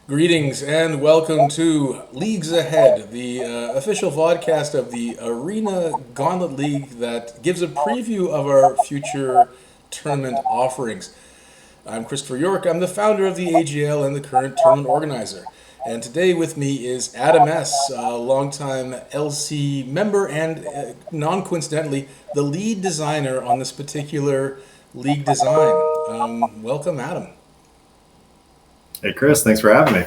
Greetings and welcome to Leagues Ahead, the official vodcast of the Arena Gauntlet League that gives a preview of our future tournament offerings. I'm Christopher York. I'm the founder of the AGL and the current tournament organizer. And today with me is Adam S., a longtime LC member and, non-coincidentally, the lead designer on this particular league design. Welcome, Adam. Hey, Chris, thanks for having me.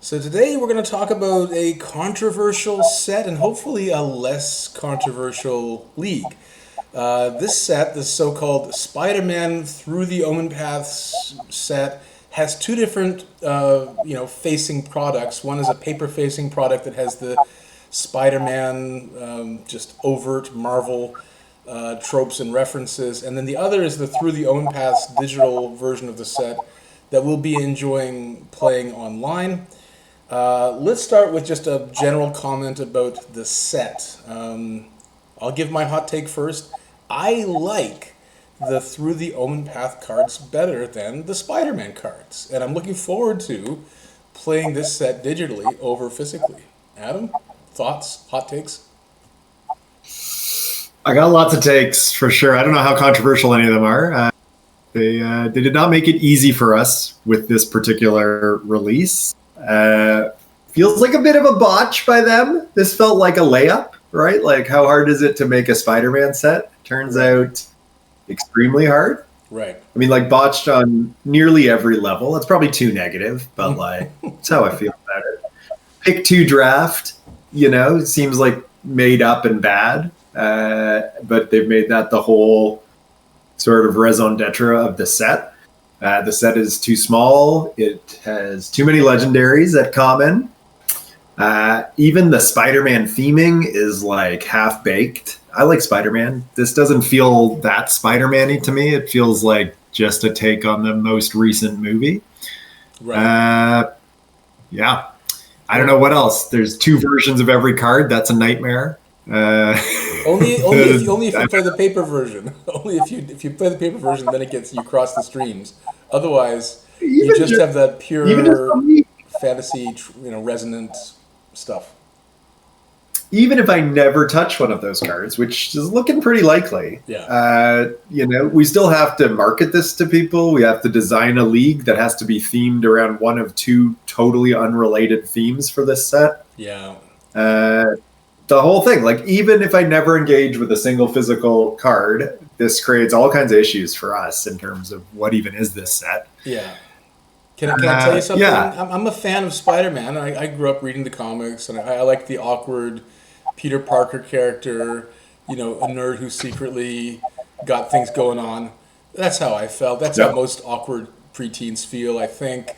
So today we're going to talk about a controversial set and hopefully a less controversial league. This set, the so-called Spider-Man Through the Omenpaths set, has two different, facing products. One is a paper-facing product that has the Spider-Man, just overt Marvel tropes and references, and then the other is the Through the Omenpaths digital version of the set that we'll be enjoying playing online. Let's start with just a general comment about the set. I'll give my hot take first. I like the Through the Omenpath cards better than the Spider-Man cards, and I'm looking forward to playing this set digitally over physically. Adam, thoughts, hot takes? I got lots of takes for sure. I don't know how controversial any of them are. They did not make it easy for us with this particular release. Feels like a bit of a botch by them. This felt like a layup, right? Like, how hard is it to make a Spider-Man set? Turns out extremely hard. Right. I mean, like, botched on nearly every level. That's probably too negative, but like, that's how I feel about it. Pick 2 draft, it seems like made up and bad, but they've made that the whole sort of raison d'etre of the set. The set is too small. It has too many legendaries at common. Even the Spider-Man theming is like half-baked. I like Spider-Man. This doesn't feel that Spider-Man-y to me. It feels like just a take on the most recent movie. Right. Yeah. I don't know what else. There's 2 versions of every card. That's a nightmare. Only if you play the paper version. Only if you play the paper version, then you cross the streams. Otherwise, you just have that pure fantasy, resonant stuff. Even if I never touch one of those cards, which is looking pretty likely, we still have to market this to people. We have to design a league that has to be themed around one of 2 totally unrelated themes for this set. Yeah. The whole thing, like, even if I never engage with a single physical card, this creates all kinds of issues for us in terms of what even is this set. Yeah. Can I tell you something? Yeah. I'm a fan of Spider-Man. I grew up reading the comics, and I like the awkward Peter Parker character, a nerd who secretly got things going on. That's how I felt. That's how most awkward preteens feel, I think.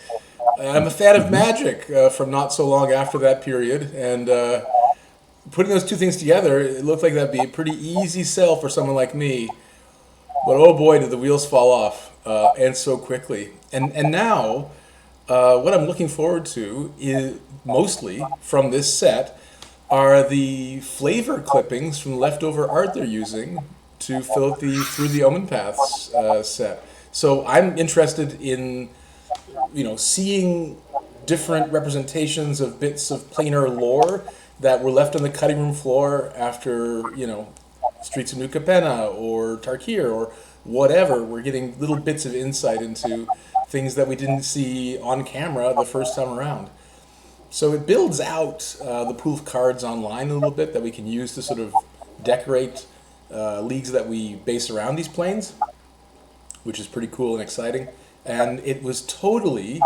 I'm a fan of Magic from not so long after that period, and putting those 2 things together, it looked like that'd be a pretty easy sell for someone like me. But oh boy, did the wheels fall off, and so quickly. And now, what I'm looking forward to is mostly from this set are the flavor clippings from leftover art they're using to fill out the Through the Omenpaths set. So I'm interested in, seeing different representations of bits of planar lore that were left on the cutting room floor after, Streets of New Capenna or Tarkir or whatever. We're getting little bits of insight into things that we didn't see on camera the first time around. So it builds out the pool of cards online a little bit that we can use to sort of decorate leagues that we base around these planes, which is pretty cool and exciting. And it was totally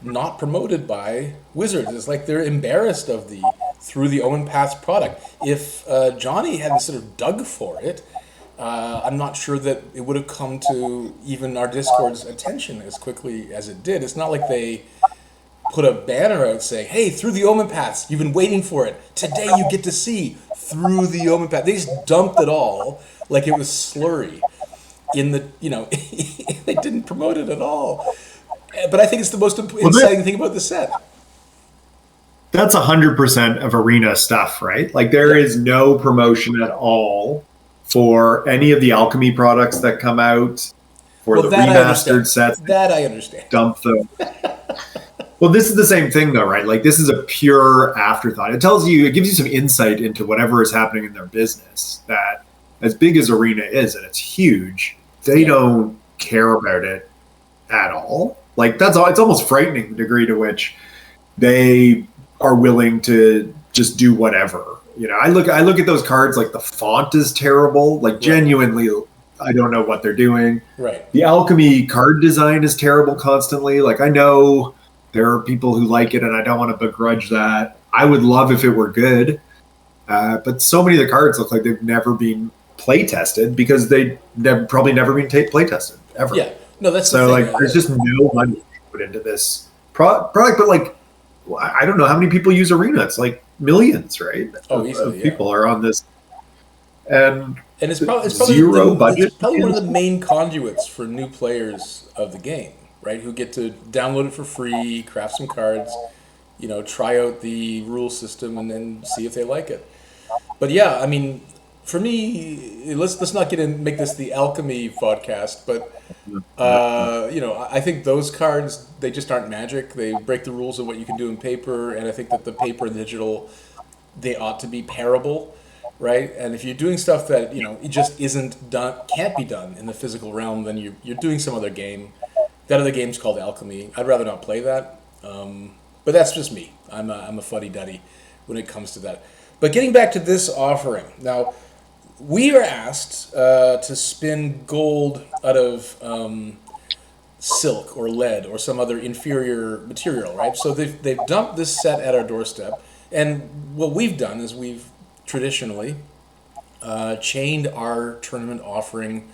not promoted by Wizards. It's like they're embarrassed of the Through the Omenpaths product. If Johnny hadn't sort of dug for it, I'm not sure that it would have come to even our Discord's attention as quickly as it did. It's not like they put a banner out saying, hey, Through the Omenpaths, you've been waiting for it. Today you get to see Through the Omenpaths. They just dumped it all like it was slurry. They didn't promote it at all. But I think it's the most exciting thing about the set. That's 100% of Arena stuff, right? Like, there is no promotion at all for any of the alchemy products that come out, for the remastered sets. That I understand. Dump them. Well, this is the same thing though, right? Like this is a pure afterthought. It gives you some insight into whatever is happening in their business. That as big as Arena is, and it's huge, they Yeah. don't care about it at all. Like that's all. It's almost frightening the degree to which they are willing to just do whatever. I look at those cards, like the font is terrible. Like Right. genuinely, I don't know what they're doing. Right. The alchemy card design is terrible constantly. Like I know there are people who like it, and I don't want to begrudge that. I would love if it were good, but so many of the cards look like they've never been play tested because probably never been play tested ever. Yeah. No, that's the So thing. like, there's just no money put into this product. But like, I don't know how many people use Arena. It's like millions, right? Oh, Of easily, yeah. people are on this, and And it's probably zero budget. It's probably one of the main conduits for new players of the game, right? Who get to download it for free, craft some cards, try out the rule system, and then see if they like it. But yeah, I mean, for me, let's not make this the alchemy podcast, but I think those cards, they just aren't Magic. They break the rules of what you can do in paper, and I think that the paper and digital, they ought to be parable, right? And if you're doing stuff that it just isn't done, can't be done in the physical realm, then you're doing some other game. That other game's called Alchemy. I'd rather not play that, but that's just me. I'm a fuddy duddy when it comes to that. But getting back to this offering now. We are asked to spin gold out of silk or lead or some other inferior material, right? So they've dumped this set at our doorstep, and what we've done is we've traditionally chained our tournament offering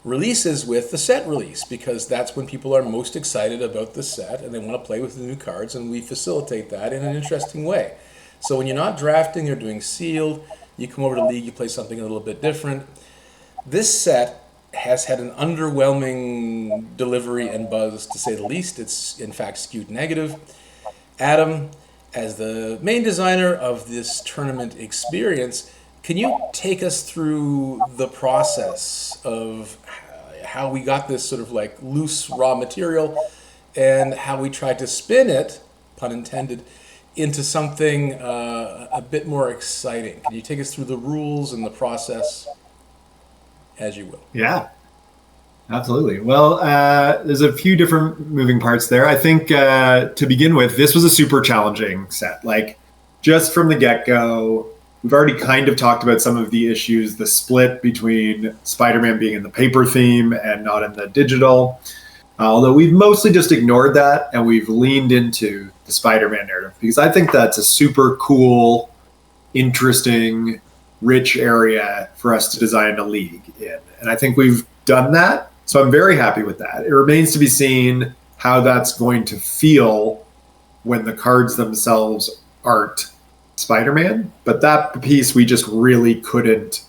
releases with the set release because that's when people are most excited about the set and they want to play with the new cards, and we facilitate that in an interesting way. So when you're not drafting or doing sealed, you come over to League, you play something a little bit different. This set has had an underwhelming delivery and buzz, to say the least. It's, in fact, skewed negative. Adam, as the main designer of this tournament experience, can you take us through the process of how we got this sort of like loose raw material and how we tried to spin it, pun intended, into something a bit more exciting? Can you take us through the rules and the process, as you will? Yeah, absolutely. Well, there's a few different moving parts there. I think to begin with, this was a super challenging set. Like, just from the get-go, we've already kind of talked about some of the issues, the split between Spider-Man being in the paper theme and not in the digital. Although we've mostly just ignored that and we've leaned into the Spider-Man narrative because I think that's a super cool, interesting, rich area for us to design a league in. And I think we've done that. So I'm very happy with that. It remains to be seen how that's going to feel when the cards themselves aren't Spider-Man. But that piece we just really couldn't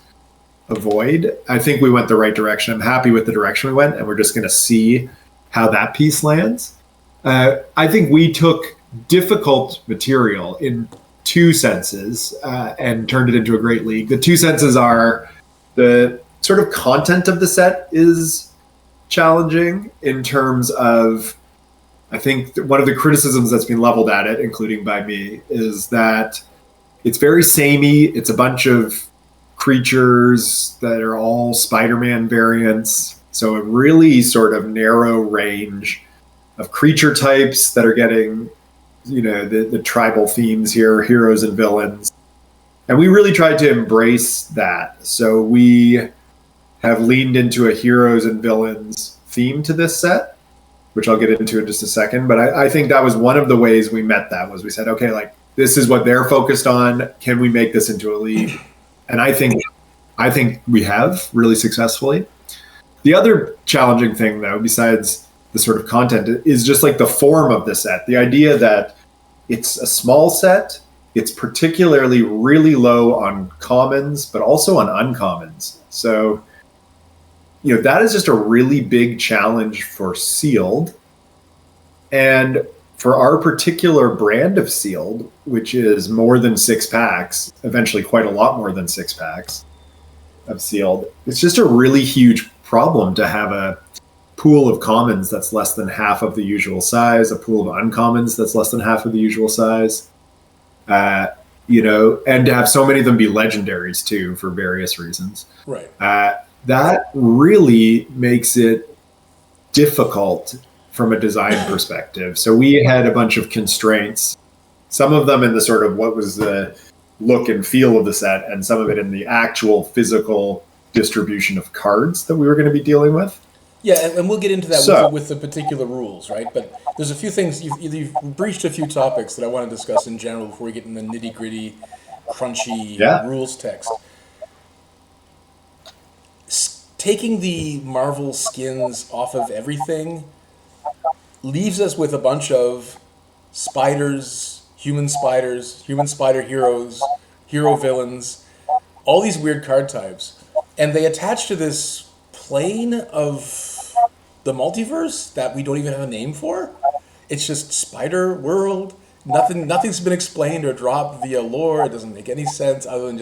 avoid. I think we went the right direction. I'm happy with the direction we went, and we're just going to see how that piece lands. I think we took difficult material in two senses and turned it into a great league. The two senses are the sort of content of the set is challenging in terms of, I think one of the criticisms that's been leveled at it, including by me, is that it's very samey. It's a bunch of creatures that are all Spider-Man variants. So a really sort of narrow range of creature types that are getting, the tribal themes here, heroes and villains. And we really tried to embrace that. So we have leaned into a heroes and villains theme to this set, which I'll get into in just a second. But I think that was one of the ways we met that was we said, okay, like this is what they're focused on. Can we make this into a league? And I think we have really successfully. The other challenging thing, though, besides the sort of content, is just like the form of the set. The idea that it's a small set, it's particularly really low on commons, but also on uncommons. So, that is just a really big challenge for sealed. And for our particular brand of sealed, which is more than 6 packs, eventually quite a lot more than 6 packs of sealed, it's just a really huge problem to have a pool of commons that's less than half of the usual size, a pool of uncommons that's less than half of the usual size. Uh, and to have so many of them be legendaries too for various reasons. Right. That really makes it difficult from a design perspective. So we had a bunch of constraints, some of them in the sort of what was the look and feel of the set, and some of it in the actual physical distribution of cards that we were going to be dealing with. Yeah, and we'll get into that So, with the particular rules, right? But there's a few things, you've breached a few topics that I want to discuss in general before we get in the nitty gritty, crunchy yeah. rules text. Taking the Marvel skins off of everything leaves us with a bunch of spiders, human spider heroes, hero villains, all these weird card types. And they attach to this plane of the multiverse that we don't even have a name for. It's just Spider World. Nothing's been explained or dropped via lore. It doesn't make any sense other than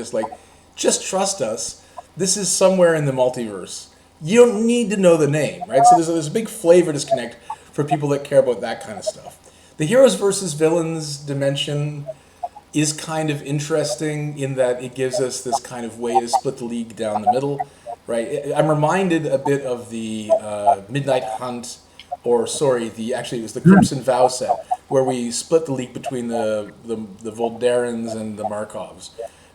just trust us. This is somewhere in the multiverse. You don't need to know the name, right? So there's a big flavor disconnect for people that care about that kind of stuff. The heroes versus villains dimension is kind of interesting in that it gives us this kind of way to split the league down the middle, right? I'm reminded a bit of the Midnight Hunt, actually it was the Crimson Vow set, where we split the league between the Voldarans and the Markovs,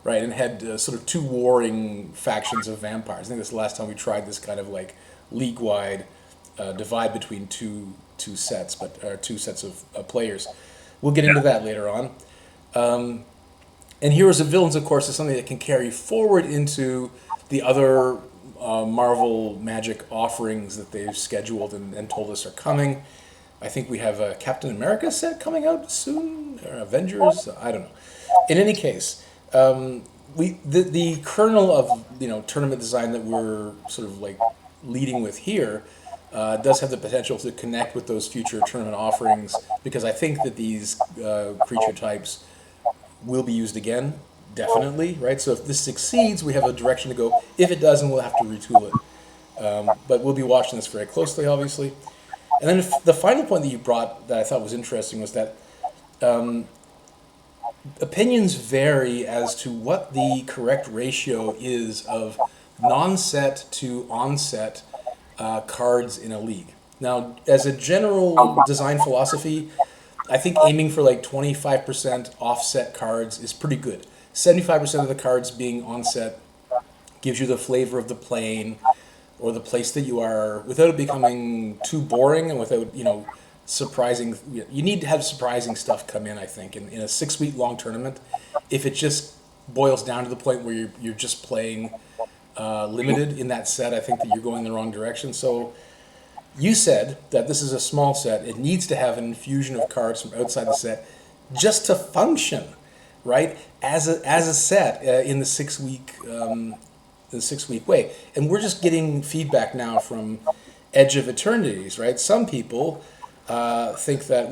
right? And had sort of two warring factions of vampires. I think that's the last time we tried this kind of like league-wide divide between two sets, two sets of players. We'll get into that later on. And Heroes of Villains, of course, is something that can carry forward into the other Marvel Magic offerings that they've scheduled and told us are coming. I think we have a Captain America set coming out soon, or Avengers. I don't know. In any case, the kernel of tournament design that we're sort of like leading with here does have the potential to connect with those future tournament offerings, because I think that these creature types will be used again, definitely, right? So if this succeeds, we have a direction to go. If it doesn't, we'll have to retool it. But we'll be watching this very closely, obviously. And then the final point that you brought that I thought was interesting was that opinions vary as to what the correct ratio is of non-set to on-set cards in a league. Now, as a general design philosophy, I think aiming for like 25% offset cards is pretty good. 75% of the cards being onset gives you the flavor of the plane or the place that you are without it becoming too boring and without, surprising. You need to have surprising stuff come in, I think, in a 6-week long tournament. If it just boils down to the point where you're just playing limited in that set, I think that you're going the wrong direction. So you said that this is a small set. It needs to have an infusion of cards from outside the set just to function, right? As a set in the 6-week way. And we're just getting feedback now from Edge of Eternities, right? Some people think that,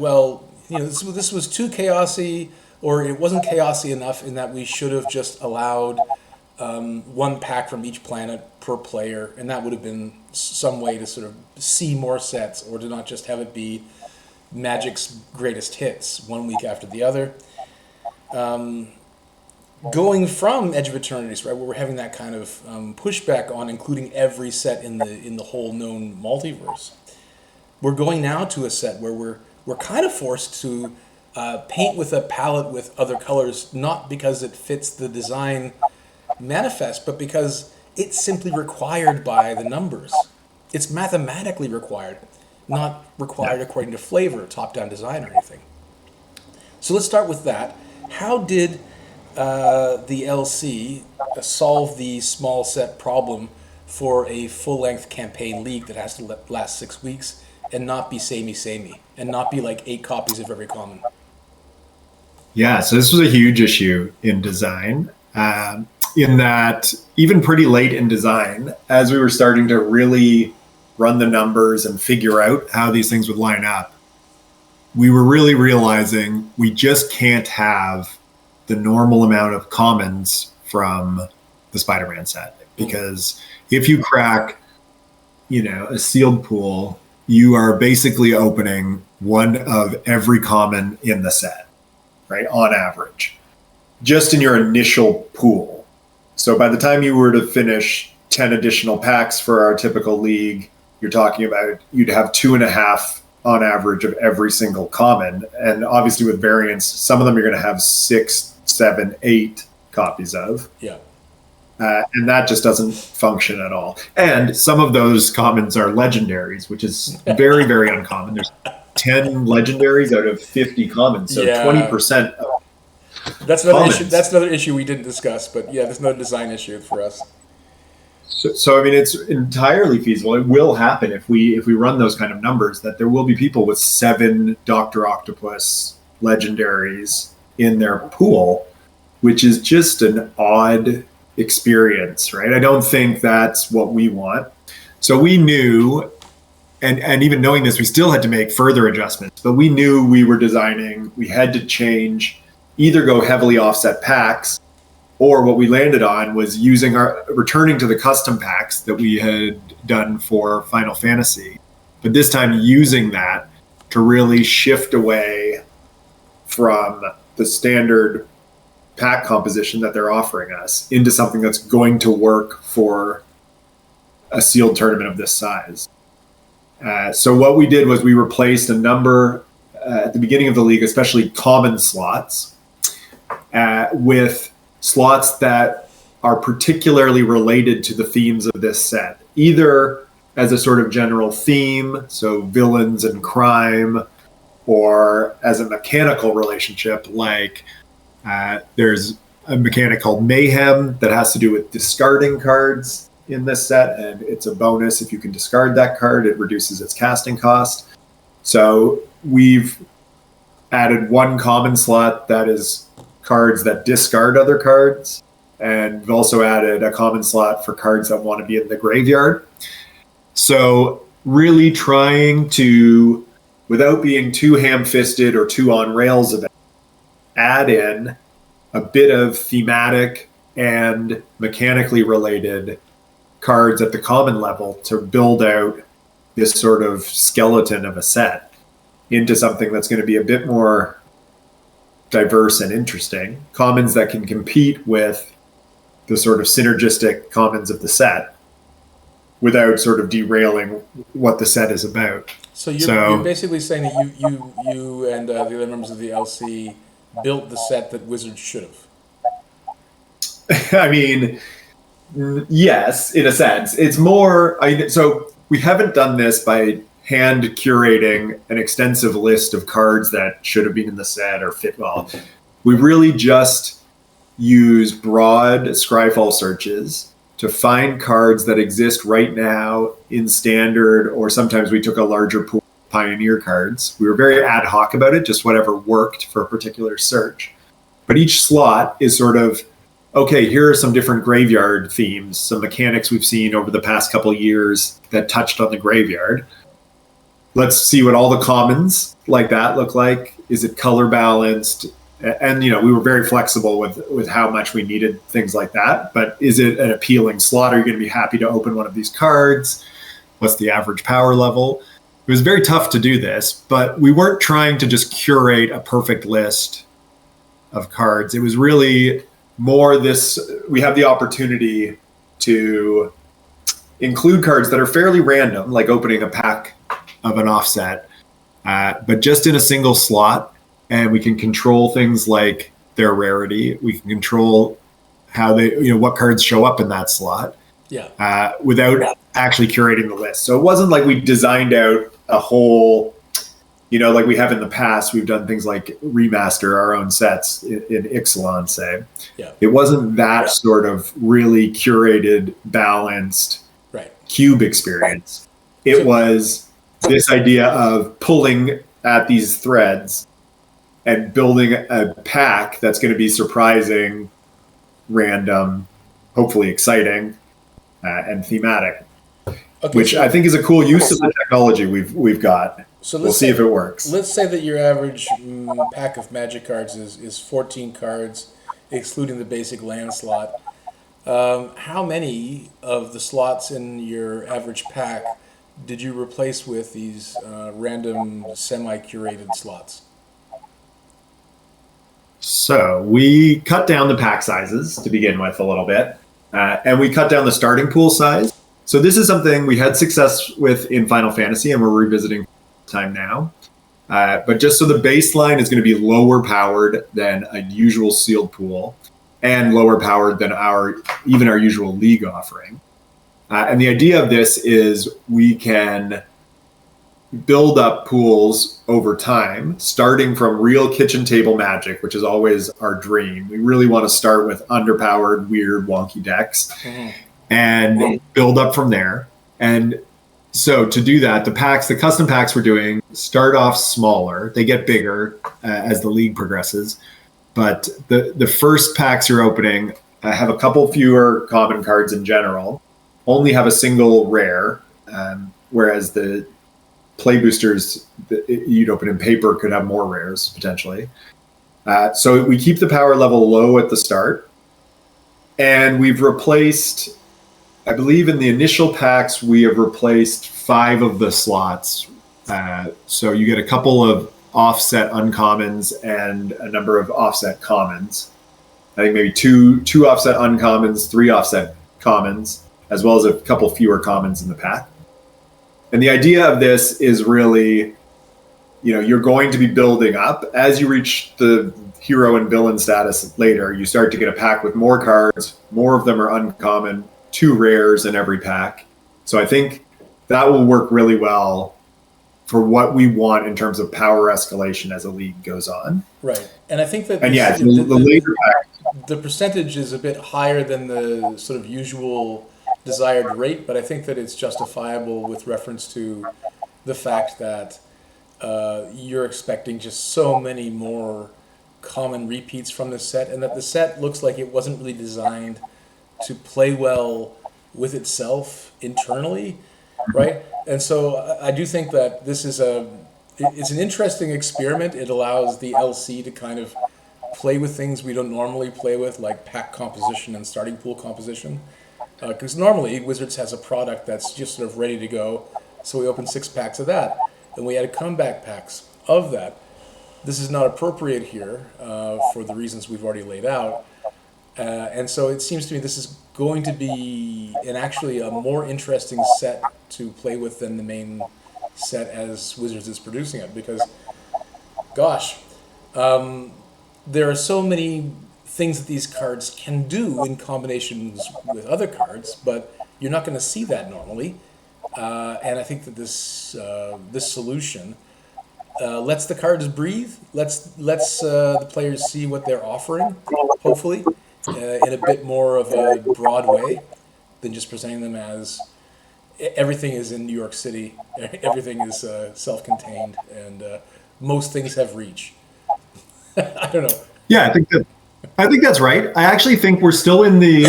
this was too chaosy, or it wasn't chaosy enough in that we should have just allowed one pack from each planet per player, and that would have been some way to sort of see more sets, or to not just have it be Magic's greatest hits one week after the other. Going from Edge of Eternities, right, where we're having that kind of pushback on including every set in the whole known multiverse, we're going now to a set where we're kind of forced to paint with a palette with other colors, not because it fits the design manifest, but because it's simply required by the numbers. It's mathematically required, not required according to flavor, top-down design, or anything. So let's start with that. How did the LC solve the small set problem for a full-length campaign league that has to last 6 weeks and not be samey, and not be like 8 copies of every common? Yeah, so this was a huge issue in design. In that, even pretty late in design, as we were starting to really run the numbers and figure out how these things would line up, we were really realizing we just can't have the normal amount of commons from the Spider-Man set. Because if you crack a sealed pool, you are basically opening one of every common in the set, right? On average, just in your initial pool. So by the time you were to finish 10 additional packs for our typical league, you're talking about you'd have 2.5 on average of every single common. And obviously with variants, some of them you're going to have 6, 7, 8 copies of. Yeah. And that just doesn't function at all. And some of those commons are legendaries, which is very, very uncommon. There's 10 legendaries out of 50 commons. So Yeah. 20% of That's another commons. issue. That's another issue we didn't discuss, but yeah, there's another design issue for us. So I mean, it's entirely feasible. It will happen if we run those kind of numbers, that there will be people with 7 Doctor Octopus legendaries in their pool, which is just an odd experience, right? I don't think that's what we want. So we knew, and even knowing this, we still had to make further adjustments. But we knew we were designing. We had to change, either go heavily offset packs, or what we landed on was returning to the custom packs that we had done for Final Fantasy, but this time using that to really shift away from the standard pack composition that they're offering us into something that's going to work for a sealed tournament of this size. So what we did was we replaced a number at the beginning of the league, especially common slots, with slots that are particularly related to the themes of this set, either as a sort of general theme, so villains and crime, or as a mechanical relationship, like there's a mechanic called Mayhem that has to do with discarding cards in this set, and it's a bonus if you can discard that card. It reduces its casting cost. So we've added one common slot that is cards that discard other cards, and we've also added a common slot for cards that want to be in the graveyard. So really trying to, without being too ham-fisted or too on rails about it, add in a bit of thematic and mechanically related cards at the common level to build out this sort of skeleton of a set into something that's going to be a bit more diverse and interesting. Commons that can compete with the sort of synergistic commons of the set without sort of derailing what the set is about. So you're basically saying that you and the other members of the LC built the set that Wizards should have. I mean, yes, in a sense. It's more, so we haven't done this by hand curating an extensive list of cards that should have been in the set or fit well. We really just use broad Scryfall searches to find cards that exist right now in standard, or sometimes we took a larger pool of Pioneer cards. We were very ad hoc about it, just whatever worked for a particular search. But each slot is sort of, okay, here are some different graveyard themes, some mechanics we've seen over the past couple of years that touched on the graveyard. Let's see what all the commons like that look like. Is it color balanced? And we were very flexible with how much we needed things like that. But is it an appealing slot? Are you going to be happy to open one of these cards? What's the average power level? It was very tough to do this, but we weren't trying to just curate a perfect list of cards. It was really more this, we have the opportunity to include cards that are fairly random, like opening a pack of an offset, but just in a single slot. And we can control things like their rarity. We can control how they, what cards show up in that slot. Yeah. Without actually curating the list. So it wasn't like we designed out a whole, like we have in the past. We've done things like remaster our own sets in Ixalan, say. Yeah. It wasn't that sort of really curated, balanced cube experience. It was this idea of pulling at these threads and building a pack that's going to be surprising, random, hopefully exciting, and thematic, which I think is a cool use of the technology we've got. So we'll see if it works. Let's say that your average pack of Magic cards is 14 cards, excluding the basic land slot. How many of the slots in your average pack did you replace with these random semi-curated slots? So we cut down the pack sizes to begin with a little bit, and we cut down the starting pool size. So this is something we had success with in Final Fantasy, and we're revisiting time now. But just so the baseline is going to be lower powered than a usual sealed pool, and lower powered than even our usual league offering. And the idea of this is we can build up pools over time, starting from real kitchen table magic, which is always our dream. We really want to start with underpowered, weird, wonky decks and build up from there. And so to do that, the custom packs we're doing start off smaller. They get bigger as the league progresses. But the first packs you're opening have a couple fewer common cards in general, only have a single rare, whereas the play boosters that you'd open in paper could have more rares potentially. So we keep the power level low at the start, and we've replaced, I believe in the initial packs, we have replaced 5 of the slots. So you get a couple of offset uncommons and a number of offset commons. I think maybe two offset uncommons, 3 offset commons, as well as a couple fewer commons in the pack. And the idea of this is really, you're going to be building up. As you reach the hero and villain status later, you start to get a pack with more cards. More of them are uncommon, 2 rares in every pack. So I think that will work really well for what we want in terms of power escalation as a league goes on. Right. And I think that the later pack, the percentage is a bit higher than the sort of usual desired rate, but I think that it's justifiable with reference to the fact that you're expecting just so many more common repeats from this set, and that the set looks like it wasn't really designed to play well with itself internally, right? And so I do think that this is it's an interesting experiment. It allows the LC to kind of play with things we don't normally play with, like pack composition and starting pool composition. Because normally Wizards has a product that's just sort of ready to go, so we open 6 packs of that, and we added comeback packs of that. This is not appropriate here for the reasons we've already laid out, and so it seems to me this is going to be actually a more interesting set to play with than the main set as Wizards is producing it, because, gosh, there are so many things that these cards can do in combinations with other cards, but you're not going to see that normally. And I think that this solution lets the cards breathe, lets the players see what they're offering, hopefully, in a bit more of a broad way than just presenting them as everything is in New York City, everything is self-contained, and most things have reach. I don't know. Yeah, I think that's right. I actually think we're still in the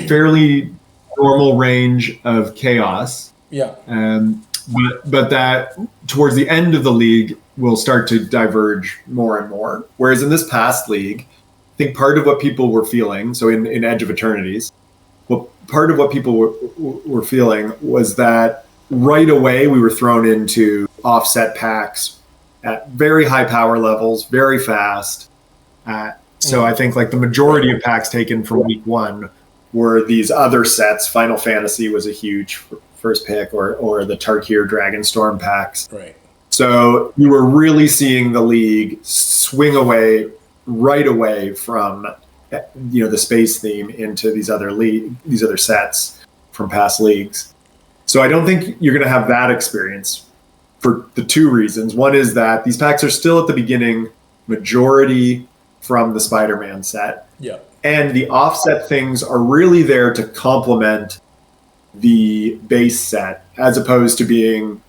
fairly normal range of chaos. Yeah. But that towards the end of the league will start to diverge more and more. Whereas in this past league, I think part of what people were feeling, so in Edge of Eternities, part of what people were feeling was that right away we were thrown into offset packs at very high power levels, very fast. So I think like the majority of packs taken from week 1 were these other sets. Final Fantasy was a huge first pick, or the Tarkir Dragonstorm packs. Right. So you were really seeing the league swing away right away from the space theme into these other sets from past leagues. So I don't think you're going to have that experience for the 2 reasons. One is that these packs are still at the beginning, majority from the Spider-Man set. Yeah. And the offset things are really there to complement the base set, as opposed to being,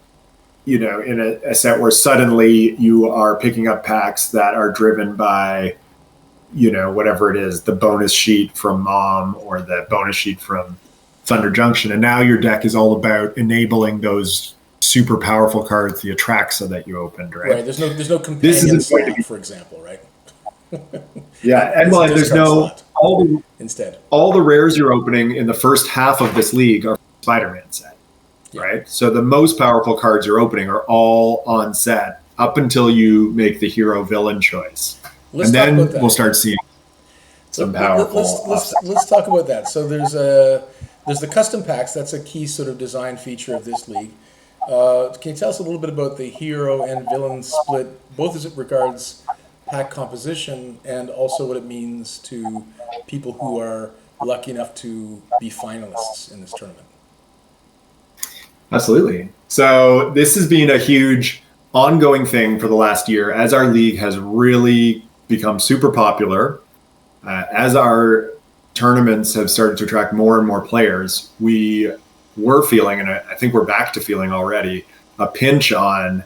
in a set where suddenly you are picking up packs that are driven by, whatever it is, the bonus sheet from Mom or the bonus sheet from Thunder Junction. And now your deck is all about enabling those super powerful cards, the Atraxa that you opened, right? Right. There's no companion slot, for example, right? Yeah, and there's no instead. All the rares you're opening in the first half of this league are Spider-Man set. Yeah. right? So the most powerful cards you're opening are all on set up until you make the hero villain choice. Let's And talk about then we'll that. start seeing some powerful offset. Let's talk about that. So there's the custom packs. That's a key sort of design feature of this league. Can you tell us a little bit about the hero and villain split, both as it regards pack composition and also what it means to people who are lucky enough to be finalists in this tournament? Absolutely. So this has been a huge ongoing thing for the last year as our league has really become super popular. As our tournaments have started to attract more and more players, we were feeling, and I think we're back to feeling already, a pinch on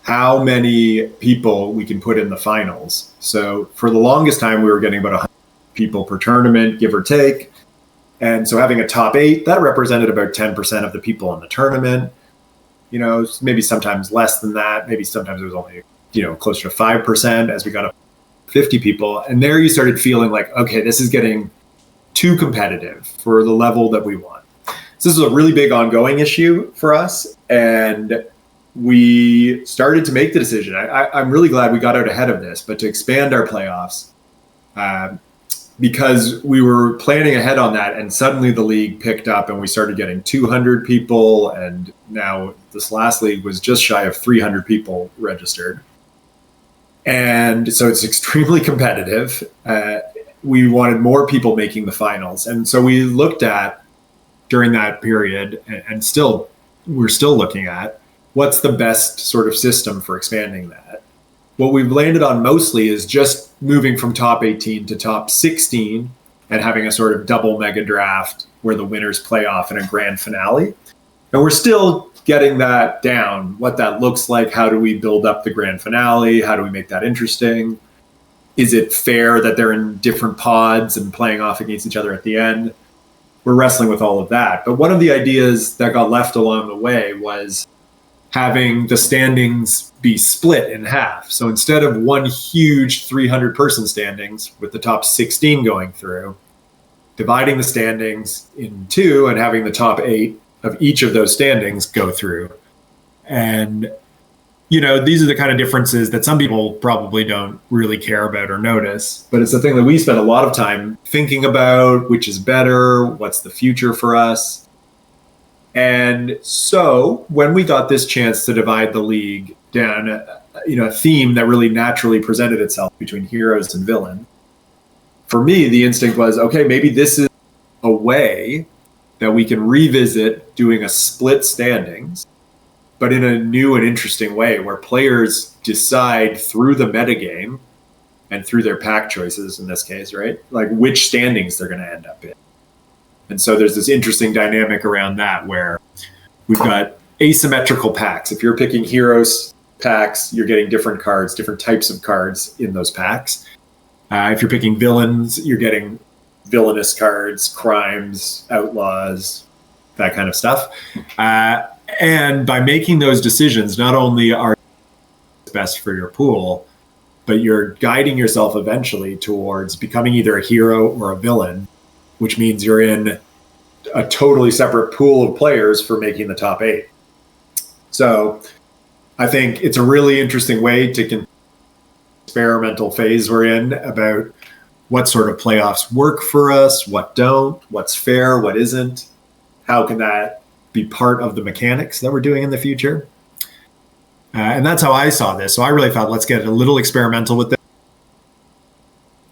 how many people we can put in the finals. So for the longest time, we were getting about 100 people per tournament, give or take. And so having a top 8, that represented about 10% of the people in the tournament. You know, maybe sometimes less than that. Maybe sometimes it was only, closer to 5% as we got up 50 people. And there you started feeling like, okay, this is getting too competitive for the level that we want. So this is a really big ongoing issue for us. And we started to make the decision. I'm really glad we got out ahead of this, but to expand our playoffs, because we were planning ahead on that, and suddenly the league picked up and we started getting 200 people, and now this last league was just shy of 300 people registered. And so it's extremely competitive. We wanted more people making the finals. And so we looked at, during that period, and we're still looking at, what's the best sort of system for expanding that. What we've landed on mostly is just moving from top 18 to top 16 and having a sort of double mega draft where the winners play off in a grand finale. And we're still getting that down, what that looks like. How do we build up the grand finale? How do we make that interesting? Is it fair that they're in different pods and playing off against each other at the end? We're wrestling with all of that. But one of the ideas that got left along the way was having the standings be split in half. So instead of one huge 300-person standings with the top 16 going through, dividing the standings in two and having the top 8 of each of those standings go through. And, these are the kind of differences that some people probably don't really care about or notice. But it's the thing that we spend a lot of time thinking about, which is better, what's the future for us. And so when we got this chance to divide the league down, a theme that really naturally presented itself between heroes and villain, for me, the instinct was, okay, maybe this is a way that we can revisit doing a split standings, but in a new and interesting way where players decide through the metagame and through their pack choices in this case, right? Like which standings they're going to end up in. And so there's this interesting dynamic around that where we've got asymmetrical packs. If you're picking heroes packs, you're getting different cards, different types of cards in those packs. If you're picking villains, you're getting villainous cards, crimes, outlaws, that kind of stuff. And by making those decisions, not only are best for your pool, but you're guiding yourself eventually towards becoming either a hero or a villain, which means you're in a totally separate pool of players for making the top 8. So I think it's a really interesting way to experimental phase we're in about what sort of playoffs work for us, what don't, what's fair, what isn't, how can that be part of the mechanics that we're doing in the future. And that's how I saw this. So I really thought, let's get a little experimental with this.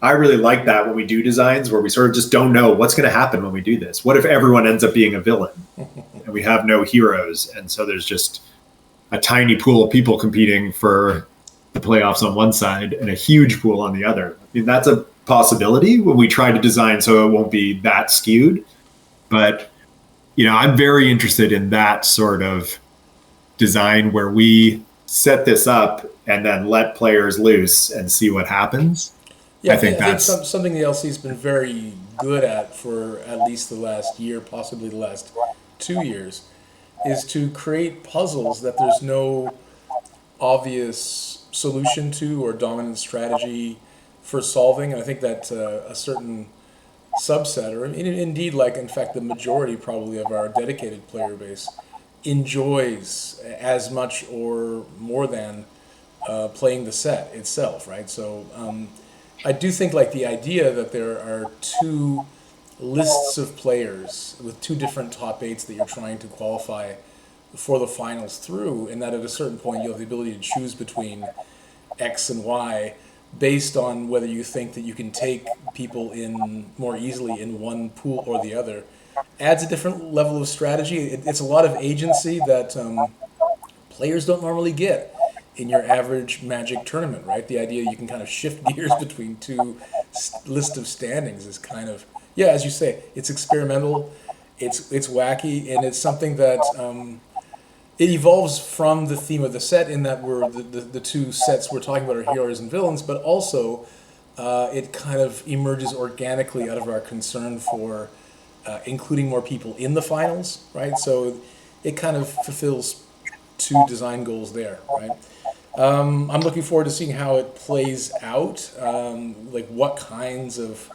I really like that when we do designs where we sort of just don't know what's going to happen when we do this. What if everyone ends up being a villain and we have no heroes? And so there's just a tiny pool of people competing for the playoffs on one side and a huge pool on the other. I mean, that's a possibility when we try to design so it won't be that skewed. But, I'm very interested in that sort of design where we set this up and then let players loose and see what happens. Yeah, I think that's something the LC's been very good at for at least the last year, possibly the last 2 years, is to create puzzles that there's no obvious solution to or dominant strategy for solving. And I think that a certain subset, or indeed, like in fact, the majority probably of our dedicated player base, enjoys as much or more than playing the set itself, right? So I do think like the idea that there are two lists of players with two different top eights that you're trying to qualify for the finals through, and that at a certain point you have the ability to choose between X and Y based on whether you think that you can take people in more easily in one pool or the other, adds a different level of strategy. It's a lot of agency that players don't normally get in your average Magic tournament, right? The idea you can kind of shift gears between two list of standings is kind of, yeah, as you say, it's experimental, it's wacky, and it's something that it evolves from the theme of the set in that we're the two sets we're talking about are heroes and villains, but also it kind of emerges organically out of our concern for including more people in the finals, right? So it kind of fulfills two design goals there, right? I'm looking forward to seeing how it plays out, like what kinds of.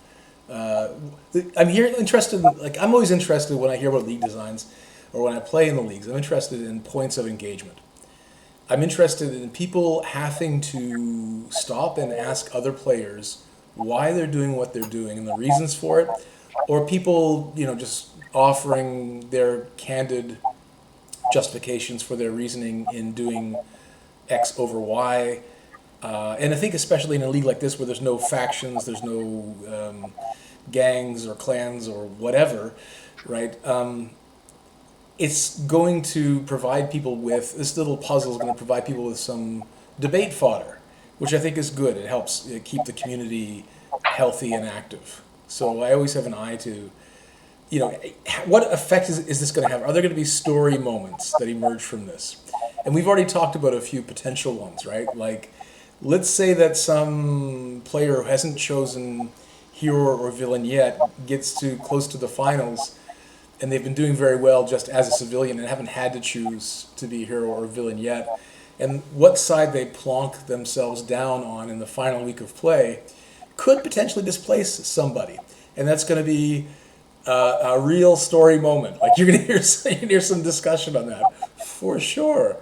Interested. Like I'm always interested when I hear about league designs, or when I play in the leagues. I'm interested in points of engagement. I'm interested in people having to stop and ask other players why they're doing what they're doing and the reasons for it, or people, just offering their candid justifications for their reasoning in doing X over Y. And I think especially in a league like this where there's no factions, there's no gangs or clans or whatever, right? It's going to provide people with, this little puzzle is going to provide people with some debate fodder, which I think is good. It helps keep the community healthy and active. So I always have an eye to, what effect is this going to have? Are there going to be story moments that emerge from this? And we've already talked about a few potential ones, right? Like, let's say that some player who hasn't chosen hero or villain yet gets to close to the finals, and they've been doing very well just as a civilian and haven't had to choose to be a hero or villain yet. And what side they plonk themselves down on in the final week of play could potentially displace somebody. And that's going to be a real story moment. Like you're going to hear some discussion on that for sure.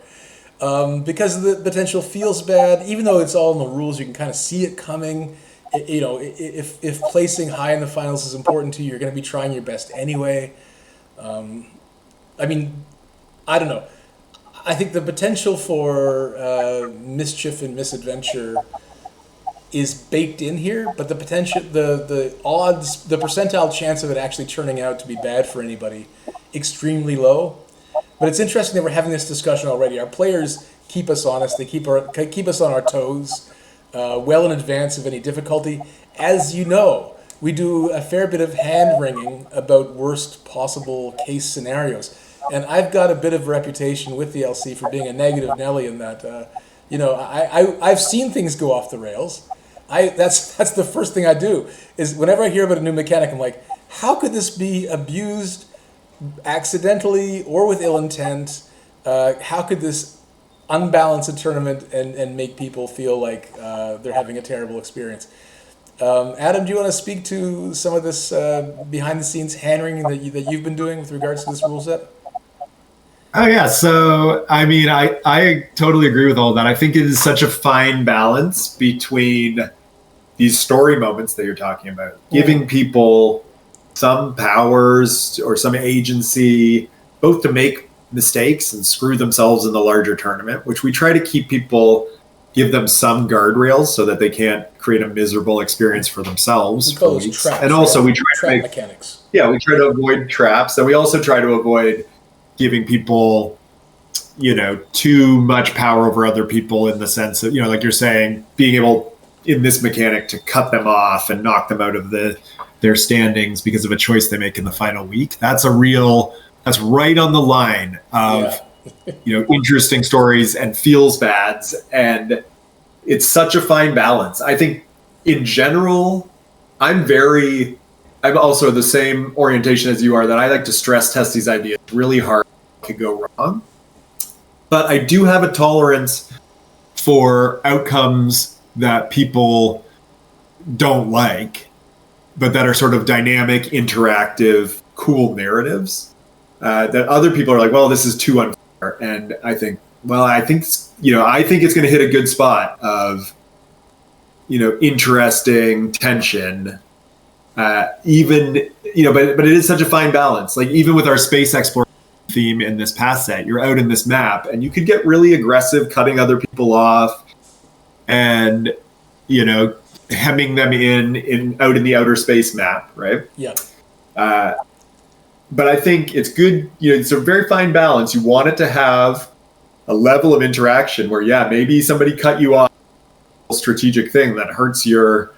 Because the potential feels bad, even though it's all in the rules, you can kind of see it coming. If placing high in the finals is important to you, you're going to be trying your best anyway. I don't know. I think the potential for mischief and misadventure is baked in here, but the potential, the odds, the percentile chance of it actually turning out to be bad for anybody, extremely low. But it's interesting that we're having this discussion already. Our players keep us honest. They keep us on our toes, well in advance of any difficulty. As you know, we do a fair bit of hand-wringing about worst possible case scenarios. And I've got a bit of a reputation with the LC for being a negative Nelly in that, I've seen things go off the rails. That's the first thing I do, is whenever I hear about a new mechanic, I'm like, how could this be abused accidentally or with ill intent? How could this unbalance a tournament and make people feel like they're having a terrible experience? Adam, do you want to speak to some of this behind-the-scenes hand-wringing that you've been doing with regards to this rule set? Oh yeah, so I totally agree with all that. I think it is such a fine balance between these story moments that you're talking about, giving people some powers or some agency, both to make mistakes and screw themselves in the larger tournament, which we try to keep people, give them some guardrails so that they can't create a miserable experience for themselves for weeks. Traps, and also we try trap to make mechanics. Yeah, we try to avoid traps, and we also try to avoid giving people, too much power over other people, in the sense of, like you're saying, being able in this mechanic to cut them off and knock them out of their standings because of a choice they make in the final week. That's right on the line of, interesting stories and feels bads. And it's such a fine balance. I think in general, I'm also the same orientation as you are, that I like to stress test these ideas really hard. Could go wrong. But I do have a tolerance for outcomes that people don't like, but that are sort of dynamic, interactive, cool narratives that other people are like, well, this is too unfair. And I think, I think it's going to hit a good spot of, interesting tension. Even, but it is such a fine balance. Like even with our space exploration theme in this past set, you're out in this map and you could get really aggressive, cutting other people off and, hemming them out in the outer space map, right? Yeah. But I think it's good, it's a very fine balance. You want it to have a level of interaction where, maybe somebody cut you off, a strategic thing that hurts your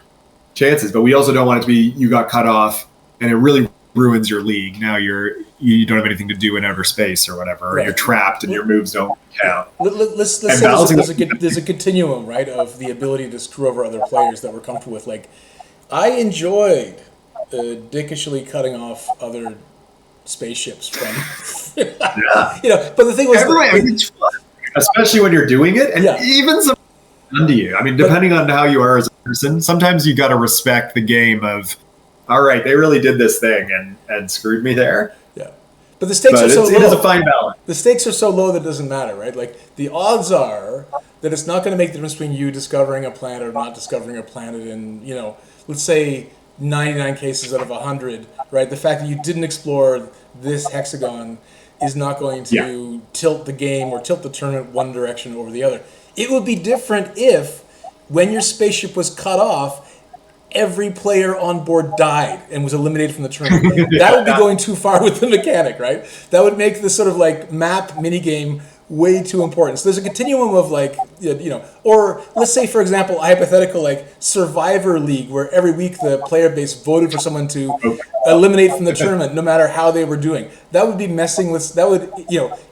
chances, but we also don't want it to be you got cut off and it really ruins your league. Now you don't have anything to do in outer space or whatever, or you're trapped and your moves don't count. Let's say there's a continuum, right, of the ability to screw over other players that we're comfortable with. Like, I enjoyed dickishly cutting off other spaceships from, but the thing was, it's fun, especially when you're doing it, and even some to you. I mean, depending on how you are as a person, sometimes you got to respect the game of, all right, they really did this thing and screwed me there. Yeah, but the stakes are so low. It is a fine balance. The stakes are so low that it doesn't matter, right? Like the odds are that it's not going to make the difference between you discovering a planet or not discovering a planet in, let's say 99 cases out of 100, right? The fact that you didn't explore this hexagon is not going to tilt the game or tilt the tournament one direction over the other. It would be different if, when your spaceship was cut off, every player on board died and was eliminated from the tournament. That would be going too far with the mechanic, right? That would make this sort of like map minigame way too important. So there's a continuum of like, or let's say, for example, a hypothetical like Survivor League, where every week the player base voted for someone to eliminate from the tournament, no matter how they were doing. That would be that would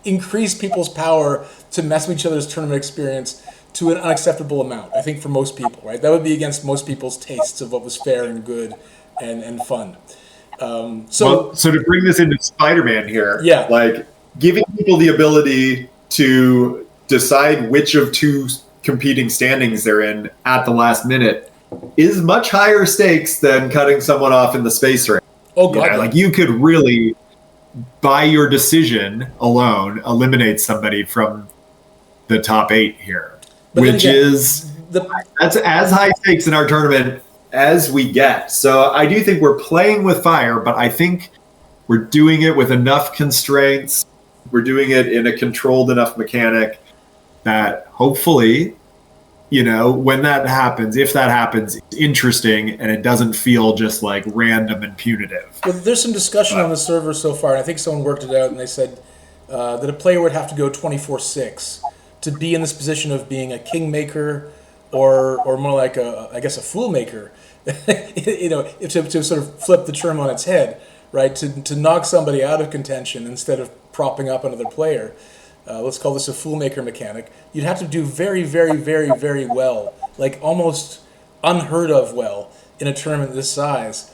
increase people's power to mess with each other's tournament experience to an unacceptable amount, I think, for most people, right? That would be against most people's tastes of what was fair and good and fun. So to bring this into Spider-Man here, like giving people the ability to decide which of two competing standings they're in at the last minute is much higher stakes than cutting someone off in the space race. Oh God! Like you could really, by your decision alone, eliminate somebody from the top 8 here, which is that's as high stakes in our tournament as we get. So I do think we're playing with fire, but I think we're doing it with enough constraints. We're doing it in a controlled enough mechanic that hopefully, when that happens, if that happens, it's interesting and it doesn't feel just like random and punitive. Well, there's some discussion on the server so far, and I think someone worked it out, and they said that a player would have to go 24/6 to be in this position of being a kingmaker or more like a fool maker, to sort of flip the term on its head, right? To knock somebody out of contention instead of propping up another player. Let's call this a fool maker mechanic. You'd have to do very, very, very, very well, like almost unheard of well in a tournament this size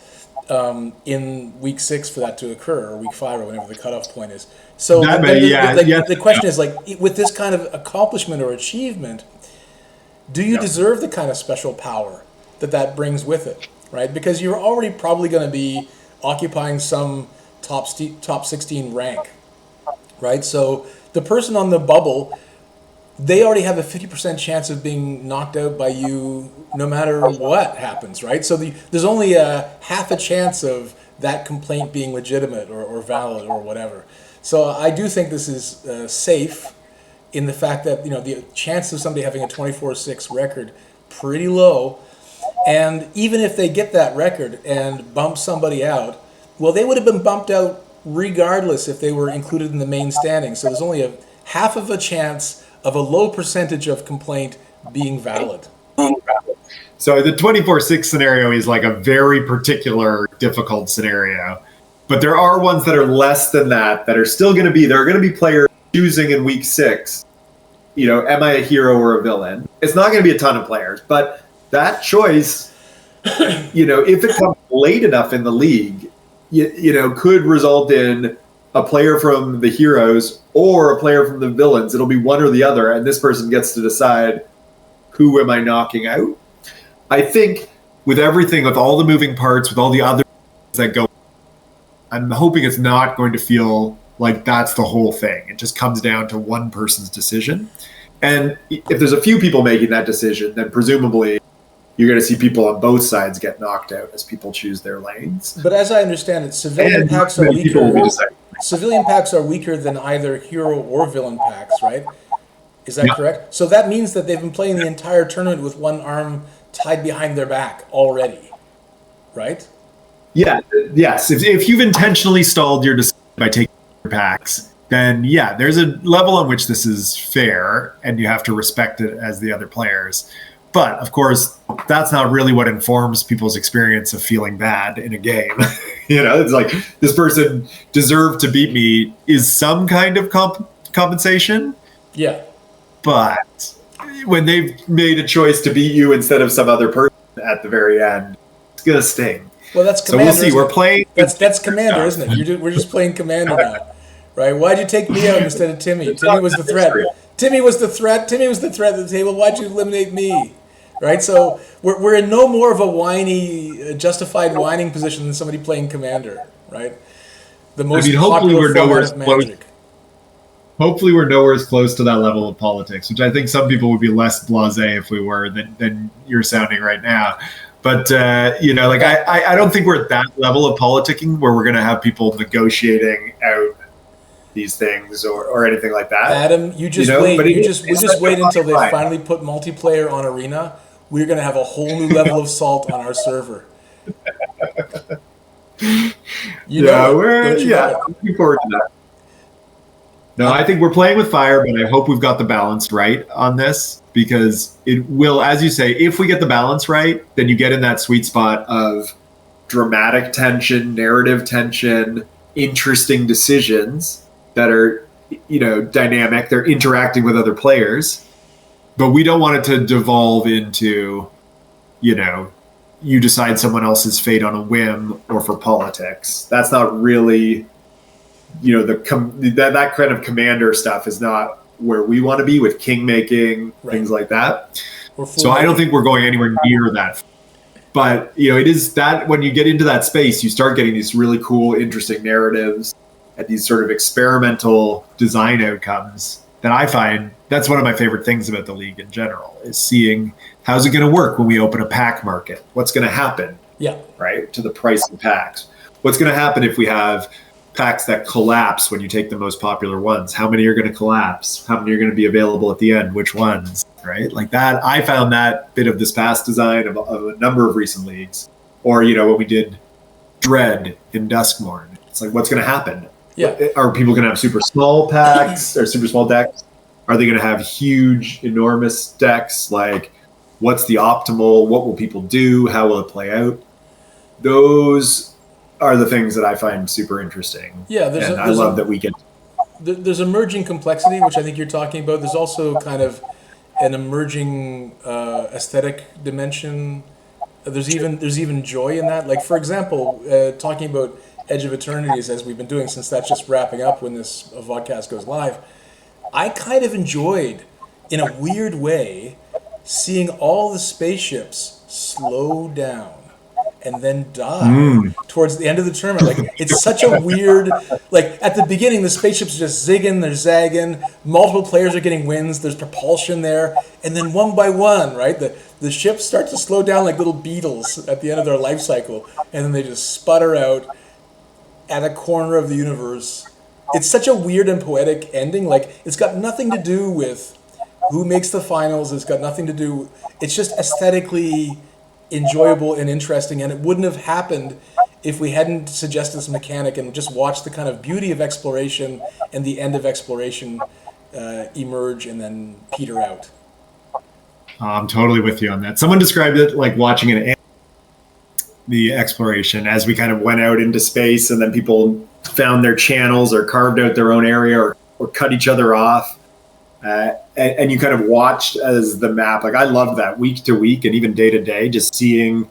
in week 6 for that to occur, or week 5, or whenever the cutoff point is. So the question is, like, with this kind of accomplishment or achievement, do you deserve the kind of special power that brings with it, right? Because you're already probably going to be occupying some top 16 rank, right? So the person on the bubble, they already have a 50% chance of being knocked out by you no matter what happens, right? So there's only a half a chance of that complaint being legitimate or valid or whatever. So I do think this is safe in the fact that, the chance of somebody having a 24/6 record, pretty low. And even if they get that record and bump somebody out, well, they would have been bumped out regardless if they were included in the main standings. So there's only a half of a chance of a low percentage of complaint being valid. So the 24/6 scenario is like a very particular difficult scenario. But there are ones that are less than that are still going to be, there are going to be players choosing in week 6, am I a hero or a villain? It's not going to be a ton of players, but that choice, if it comes late enough in the league, could result in a player from the heroes or a player from the villains. It'll be one or the other, and this person gets to decide, who am I knocking out? I think with everything, with all the moving parts, with all the other things that go, I'm hoping it's not going to feel Like that's the whole thing. It just comes down to one person's decision. And if there's a few people making that decision, then presumably you're going to see people on both sides get knocked out as people choose their lanes. But as I understand it, civilian packs are weaker. Civilian packs are weaker than either hero or villain packs, right? Is that correct? So that means that they've been playing the entire tournament with one arm tied behind their back already, right? Yeah. Yes. If you've intentionally stalled your decision by taking your packs, then yeah, there's a level on which this is fair, and you have to respect it as the other players. But of course, that's not really what informs people's experience of feeling bad in a game. It's like this person deserved to beat me is some kind of compensation. Yeah. But when they've made a choice to beat you instead of some other person at the very end, it's gonna sting. Well, that's Commander. So we'll see. We're playing. That's Commander, isn't it? We're just playing Commander now, right? Why'd you take me out instead of Timmy? Timmy was the threat. Timmy was the threat. Timmy was the threat at the table. Why'd you eliminate me? Right? So we're in no more of a whiny, justified whining position than somebody playing Commander, right? The most popular format of Magic. Hopefully we're nowhere as close to that level of politics, which I think some people would be less blasé if we were than you're sounding right now. But, I don't think we're at that level of politicking where we're going to have people negotiating out these things or anything like that. Adam, you just wait. We just wait until they finally put multiplayer on Arena. We're going to have a whole new level of salt on our server. Looking forward to that. No, I think we're playing with fire, but I hope we've got the balance right on this, because it will, as you say, if we get the balance right, then you get in that sweet spot of dramatic tension, narrative tension, interesting decisions that are, dynamic. They're interacting with other players, but we don't want it to devolve into, you decide someone else's fate on a whim or for politics. That's not really... that kind of commander stuff is not where we want to be with king making, things like that. So I don't think we're going anywhere near that. But it is that when you get into that space, you start getting these really cool, interesting narratives and these sort of experimental design outcomes that I find that's one of my favorite things about the league in general, is seeing how's it going to work when we open a pack market? What's going to happen? Yeah. Right, to the price of packs. What's going to happen if we have packs that collapse when you take the most popular ones? How many are going to collapse? How many are going to be available at the end? Which ones? Right? Like that. I found that bit of this past design of a number of recent leagues. Or, when we did Dread in Duskmourn. It's like, what's going to happen? Yeah. Are people going to have super small packs or super small decks? Are they going to have huge, enormous decks? Like, what's the optimal? What will people do? How will it play out? Those are the things that I find super interesting. Yeah, I love that we can. There's emerging complexity, which I think you're talking about. There's also kind of an emerging aesthetic dimension. There's even joy in that. Like, for example, talking about Edge of Eternities, as we've been doing since that's just wrapping up when this vodcast goes live, I kind of enjoyed, in a weird way, seeing all the spaceships slow down and then die towards the end of the tournament. Like, it's such a weird, like, at the beginning, the spaceships are just zigging, they're zagging, multiple players are getting wins, there's propulsion there, and then one by one, right, the ships start to slow down like little beetles at the end of their life cycle, and then they just sputter out at a corner of the universe. It's such a weird and poetic ending. Like, it's got nothing to do with who makes the finals, it's got nothing to do, it's just aesthetically enjoyable and interesting, and it wouldn't have happened if we hadn't suggested this mechanic and just watched the kind of beauty of exploration and the end of exploration emerge and then peter out. I'm totally with you on that. Someone described it like watching the exploration as we kind of went out into space, and then people found their channels or carved out their own area or cut each other off. And you kind of watched as the map, like I loved that week to week and even day to day, just seeing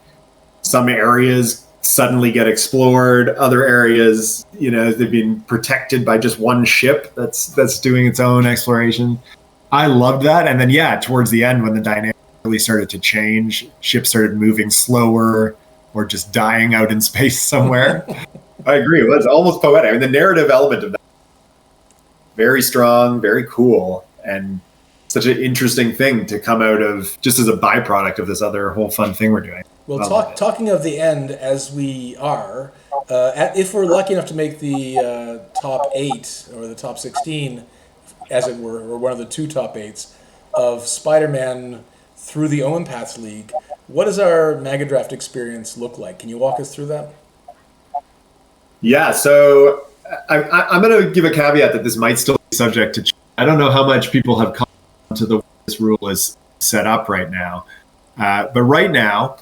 some areas suddenly get explored, other areas, they've been protected by just one ship that's doing its own exploration. I loved that. And then, towards the end, when the dynamic really started to change, ships started moving slower or just dying out in space somewhere. I agree. Well, it's almost poetic. I mean, the narrative element of that very strong, very cool, and such an interesting thing to come out of just as a byproduct of this other whole fun thing we're doing. Well, I love it. talking of the end, as we are, if we're lucky enough to make the top 8 or the top 16, as it were, or one of the 2 top 8s of Spider-Man through the Omenpaths League, what does our Mega Draft experience look like? Can you walk us through that? Yeah, so I'm going to give a caveat that this might still be subject to change. I don't know how much people have come to the way this rule is set up right now. But right now,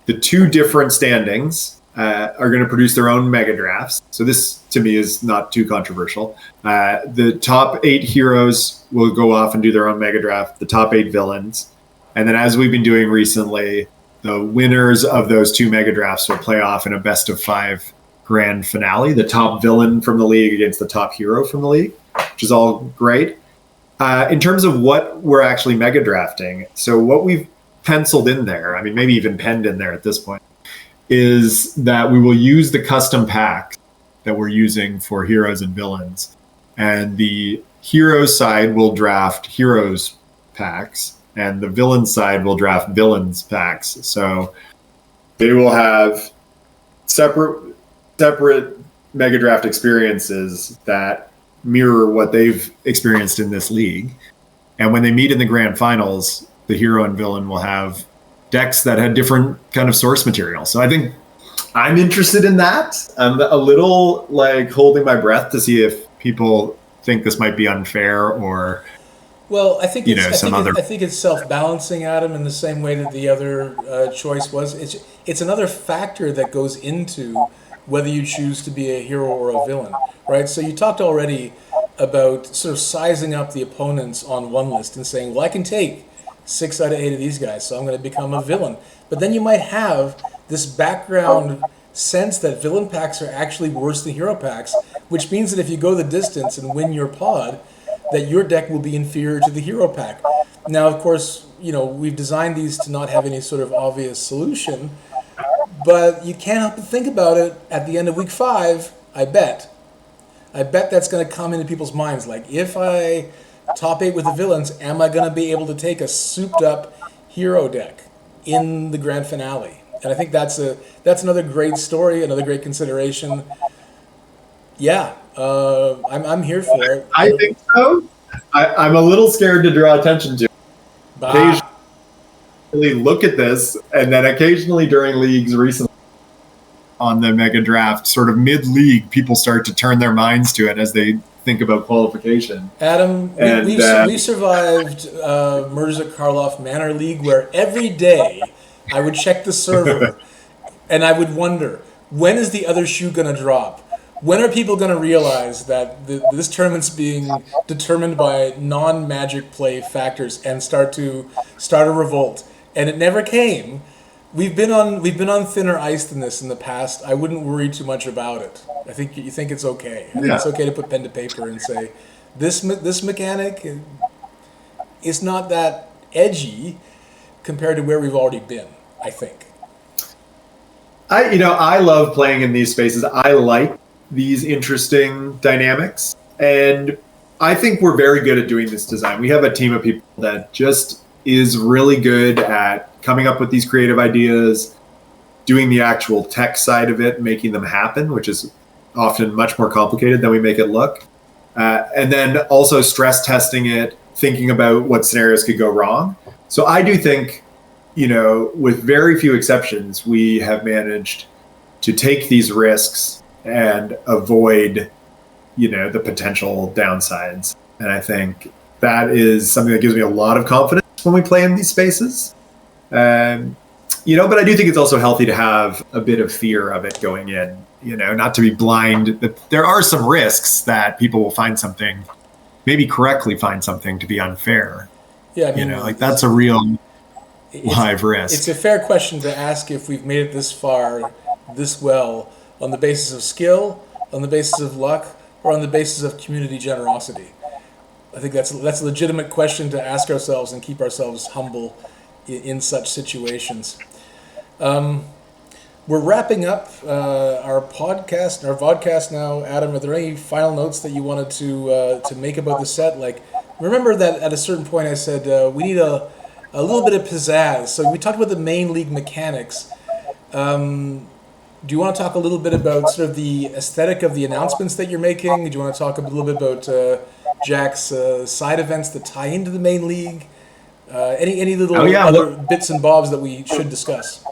the 2 different standings are going to produce their own mega drafts. So this, to me, is not too controversial. The top 8 heroes will go off and do their own mega draft, the top 8 villains. And then as we've been doing recently, the winners of those 2 mega drafts will play off in a best of 5 grand finale, the top villain from the league against the top hero from the league, which is all great. In terms of what we're actually mega drafting, so what we've penciled in there, I mean, maybe even penned in there at this point, is that we will use the custom pack that we're using for heroes and villains. And the heroes side will draft heroes packs, and the villain side will draft villains packs. So they will have separate mega draft experiences that mirror what they've experienced in this league. And when they meet in the grand finals, the hero and villain will have decks that had different kind of source material. So I think I'm interested in that. I'm a little like holding my breath to see if people think this might be unfair or Well, I think other. I think it's self-balancing, Adam, in the same way that the other choice was. It's another factor that goes into whether you choose to be a hero or a villain, right? So you talked already about sort of sizing up the opponents on one list and saying, well, I can take 6 out of 8 of these guys, so I'm going to become a villain. But then you might have this background sense that villain packs are actually worse than hero packs, which means that if you go the distance and win your pod, that your deck will be inferior to the hero pack. Now, of course, we've designed these to not have any sort of obvious solution, but you can't help but think about it at the end of week 5, I bet that's going to come into people's minds. Like, if I top 8 with the villains, am I going to be able to take a souped up hero deck in the grand finale? And I think that's another great story, another great consideration. Yeah, I'm here for it. I think so. I'm a little scared to draw attention to. Occasionally look at this, and then occasionally during leagues recently on the mega draft, sort of mid-league, people start to turn their minds to it as they think about qualification. Adam, we survived Mirza Karloff Manor League, where every day I would check the server and I would wonder, when is the other shoe going to drop? When are people going to realize that this tournament's being determined by non-magic play factors and start a revolt? And it never came. We've been on thinner ice than this in the past. I wouldn't worry too much about it. I think you think it's okay. I think it's okay to put pen to paper and say, this mechanic is not that edgy compared to where we've already been, I think. I love playing in these spaces. I like these interesting dynamics, and I think we're very good at doing this design. We have a team of people that just is really good at coming up with these creative ideas, doing the actual tech side of it, making them happen, which is often much more complicated than we make it look. And then also stress testing it, thinking about what scenarios could go wrong. So I do think, with very few exceptions, we have managed to take these risks and avoid, the potential downsides. And I think that is something that gives me a lot of confidence when we play in these spaces. But I do think it's also healthy to have a bit of fear of it going in, not to be blind. There are some risks that people will maybe correctly find something to be unfair. Yeah, I mean, that's a real live risk. It's a fair question to ask if we've made it this far, this well, on the basis of skill, on the basis of luck, or on the basis of community generosity. I think that's a legitimate question to ask ourselves and keep ourselves humble in such situations. we're wrapping up our podcast, our vodcast now. Adam, are there any final notes that you wanted to make about the set? Like, remember that at a certain point I said we need a little bit of pizzazz. So we talked about the main league mechanics. Do you want to talk a little bit about sort of the aesthetic of the announcements that you're making? Do you want to talk a little bit about Jack's side events that tie into the main league? Any little other bits and bobs that we should discuss?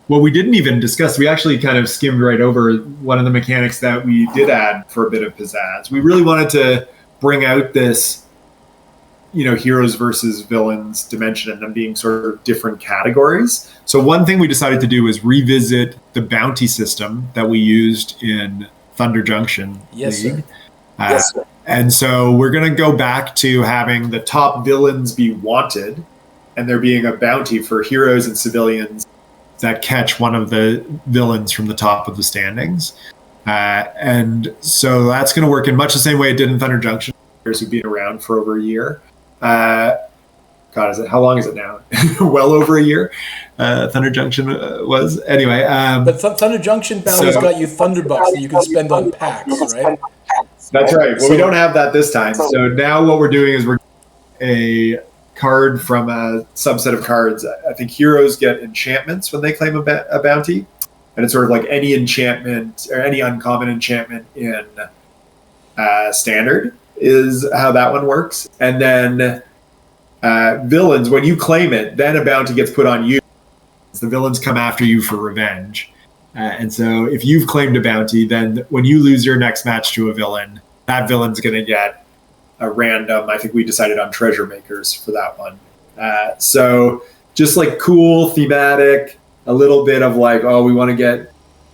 Well, we didn't even discuss. We actually kind of skimmed right over one of the mechanics that we did add for a bit of pizzazz. We really wanted to bring out this, heroes versus villains dimension and them being sort of different categories. So one thing we decided to do was revisit the bounty system that we used in Thunder Junction League. Yes, sir. And so we're going to go back to having the top villains be wanted and there being a bounty for heroes and civilians that catch one of the villains from the top of the standings. And so that's going to work in much the same way it did in Thunder Junction. Players who've been around for over a year. How long is it now? Well over a year. Thunder Junction was. Anyway. But Thunder Junction bounty's got you Thunderbucks that you can spend on packs, right? That's right. Well, we don't have that this time. So now what we're doing is we're a card from a subset of cards. I think heroes get enchantments when they claim a bounty. And it's sort of like any enchantment or any uncommon enchantment in standard is how that one works. And then villains, when you claim it, then a bounty gets put on you. The villains come after you for revenge. And so if you've claimed a bounty, then when you lose your next match to a villain, that villain's going to get a random, I think we decided on treasure makers for that one. So just like cool, thematic, a little bit of like, we want to get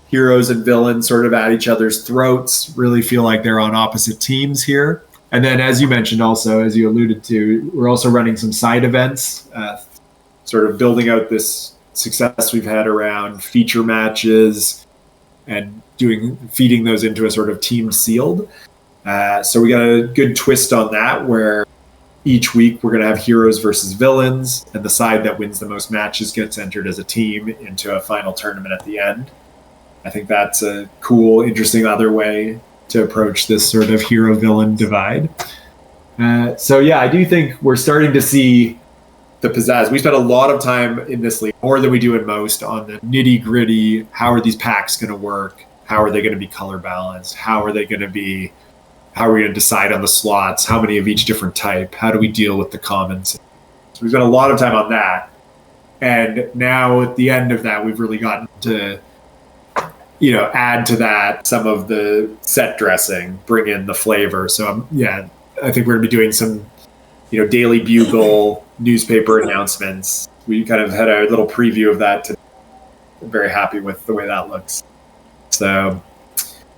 heroes and villains sort of at each other's throats, really feel like they're on opposite teams here. And then as you mentioned also, as you alluded to, we're also running some side events, sort of building out this success we've had around feature matches and feeding those into a sort of team sealed. So we got a good twist on that where each week we're going to have heroes versus villains, and the side that wins the most matches gets entered as a team into a final tournament at the end. I think that's a cool, interesting other way to approach this sort of hero-villain divide. So yeah, I do think we're starting to see the pizzazz. We spent a lot of time in this league, more than we do in most, on the nitty-gritty. How are these packs going to work? How are they going to be color balanced? How are we going to decide on the slots? How many of each different type? How do we deal with the commons? So we've spent a lot of time on that. And now at the end of that, we've really gotten to, add to that some of the set dressing, bring in the flavor. So I think we're going to be doing some, Daily Bugle newspaper announcements. We kind of had a little preview of that today. I'm very happy with the way that looks. So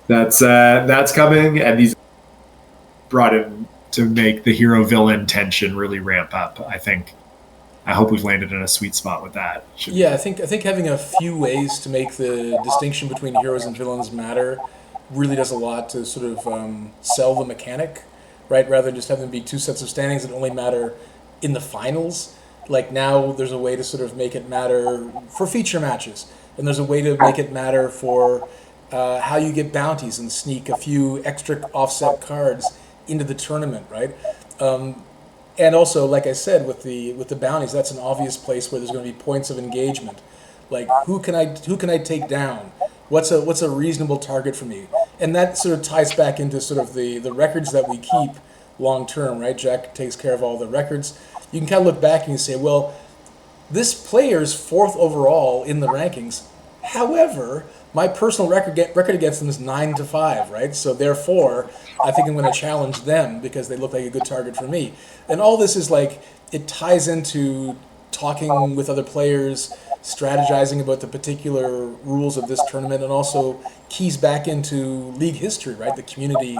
that's coming, and these brought in to make the hero villain tension really ramp up. I hope we've landed in a sweet spot with that. I think having a few ways to make the distinction between heroes and villains matter really does a lot to sort of sell the mechanic, right? Rather than just having them be two sets of standings that only matter in the finals. Like now there's a way to sort of make it matter for feature matches, and there's a way to make it matter for how you get bounties and sneak a few extra offset cards into the tournament, right? And also, like I said, with the bounties, that's an obvious place where there's going to be points of engagement. Like who can I take down? What's a reasonable target for me? And that sort of ties back into sort of the records that we keep long term, right? Jack takes care of all the records. You can kind of look back and you say, well, this player's 4th overall in the rankings. However, my personal record against them is 9-5, right? So therefore, I think I'm going to challenge them because they look like a good target for me. And all this is like, it ties into talking with other players, strategizing about the particular rules of this tournament, and also keys back into league history, right? The community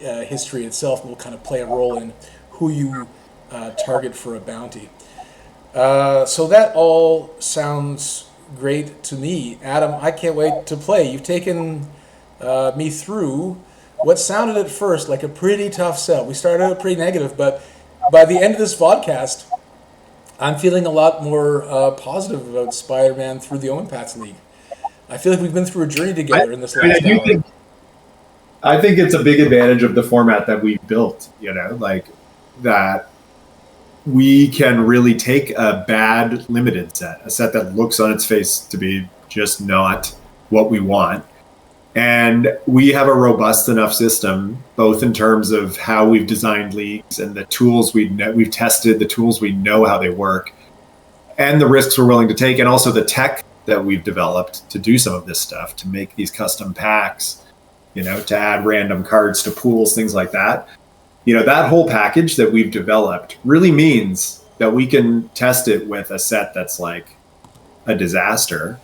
history itself will kind of play a role in who you target for a bounty. So that all sounds great to me. Adam, I can't wait to play. You've taken me through what sounded at first like a pretty tough sell. We started out pretty negative, but by the end of this podcast, I'm feeling a lot more positive about Spider-Man through the Omenpaths League. I feel like we've been through a journey together in this I mean, last hour. I think it's a big advantage of the format that we built, like that we can really take a bad limited set, a set that looks on its face to be just not what we want. And we have a robust enough system, both in terms of how we've designed leagues and the tools we've tested, the tools we know how they work, and the risks we're willing to take, and also the tech that we've developed to do some of this stuff, to make these custom packs, to add random cards to pools, things like that. That whole package that we've developed really means that we can test it with a set that's like a disaster,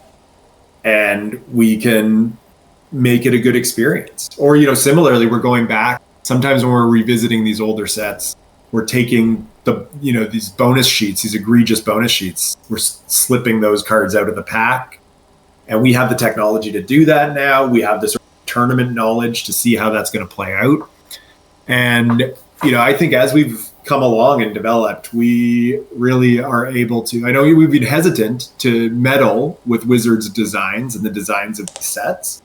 and we can make it a good experience. Or, similarly, we're going back. Sometimes when we're revisiting these older sets, we're taking these bonus sheets, these egregious bonus sheets, we're slipping those cards out of the pack. And we have the technology to do that now. We have this tournament knowledge to see how that's going to play out. And, I think as we've come along and developed, we really are able to, I know we've been hesitant to meddle with Wizards' designs and the designs of the sets,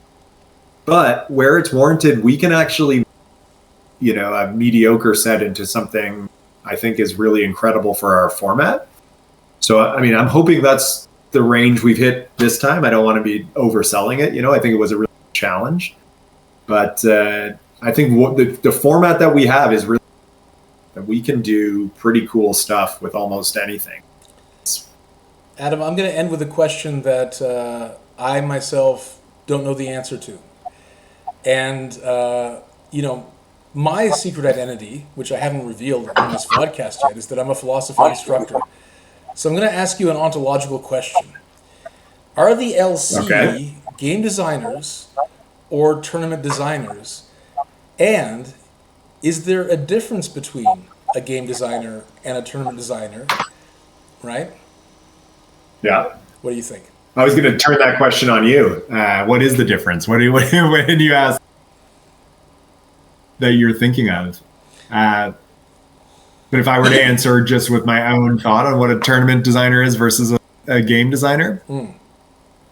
but where it's warranted, we can actually, a mediocre set into something I think is really incredible for our format. So, I mean, I'm hoping that's the range we've hit this time. I don't want to be overselling it. I think it was a real challenge, but I think what the format that we have is really that we can do pretty cool stuff with almost anything. Adam, I'm going to end with a question that I myself don't know the answer to. And, my secret identity, which I haven't revealed on this podcast yet, is that I'm a philosophy instructor. So I'm going to ask you an ontological question. Are the LC game designers or tournament designers? And is there a difference between a game designer and a tournament designer? Right? Yeah. What do you think? I was going to turn that question on you. What is the difference? What did you ask that you're thinking of? But if I were to answer just with my own thought on what a tournament designer is versus a game designer,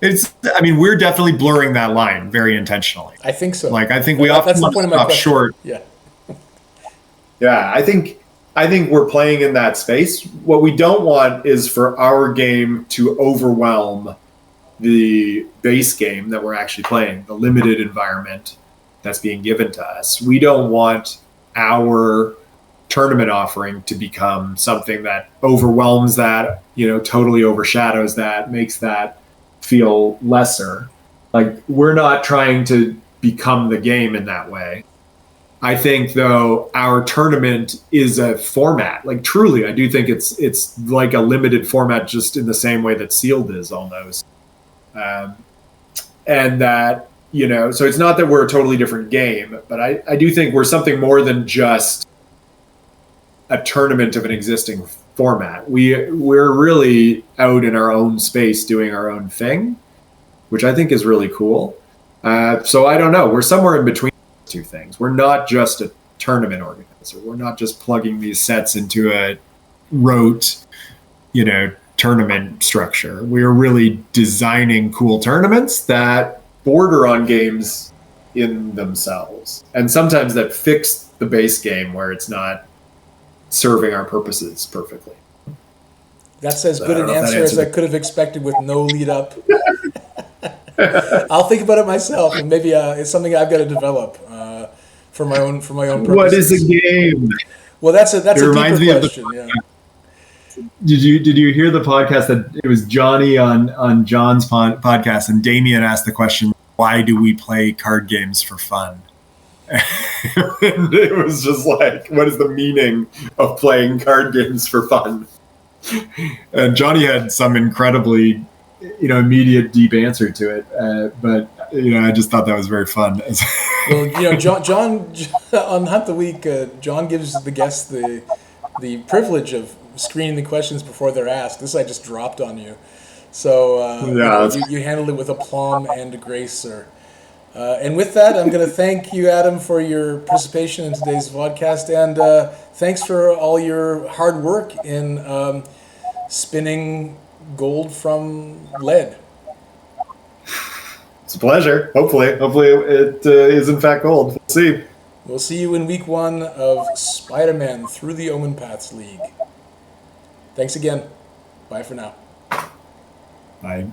we're definitely blurring that line very intentionally. I think so. I think we often stop short. Yeah. Yeah, I think we're playing in that space. What we don't want is for our game to overwhelm the base game that we're actually playing, the limited environment that's being given to us. We don't want our tournament offering to become something that overwhelms that, totally overshadows that, makes that feel lesser. We're not trying to become the game in that way. I think, though, our tournament is a format. Truly, I do think it's like a limited format, just in the same way that Sealed is almost. And that, so it's not that we're a totally different game, but I do think we're something more than just a tournament of an existing format. We're really out in our own space doing our own thing, which I think is really cool. So I don't know. We're somewhere in between those two things. We're not just a tournament organizer. We're not just plugging these sets into a rote, tournament structure. We're really designing cool tournaments that border on games in themselves, and sometimes that fix the base game where it's not serving our purposes perfectly. That's as good an answer as I could have expected with no lead up. I'll think about it myself, and maybe it's something I've got to develop for my own purposes. What is a game? Well, that's a deeper question. Yeah. Did you hear the podcast that it was Johnny on John's podcast, and Damien asked the question, why do we play card games for fun? And it was just like, what is the meaning of playing card games for fun? And Johnny had some incredibly, immediate, deep answer to it. But I just thought that was very fun. Well, John on Hunt the Week, John gives the guests the privilege of screening the questions before they're asked. This I just dropped on you. So you handled it with aplomb and grace, sir. And with that, I'm going to thank you, Adam, for your participation in today's podcast, and thanks for all your hard work in spinning gold from lead. It's a pleasure. Hopefully it is in fact gold. We'll see. We'll see you in week 1 of Spider-Man through the Omenpaths League. Thanks again. Bye for now. Bye.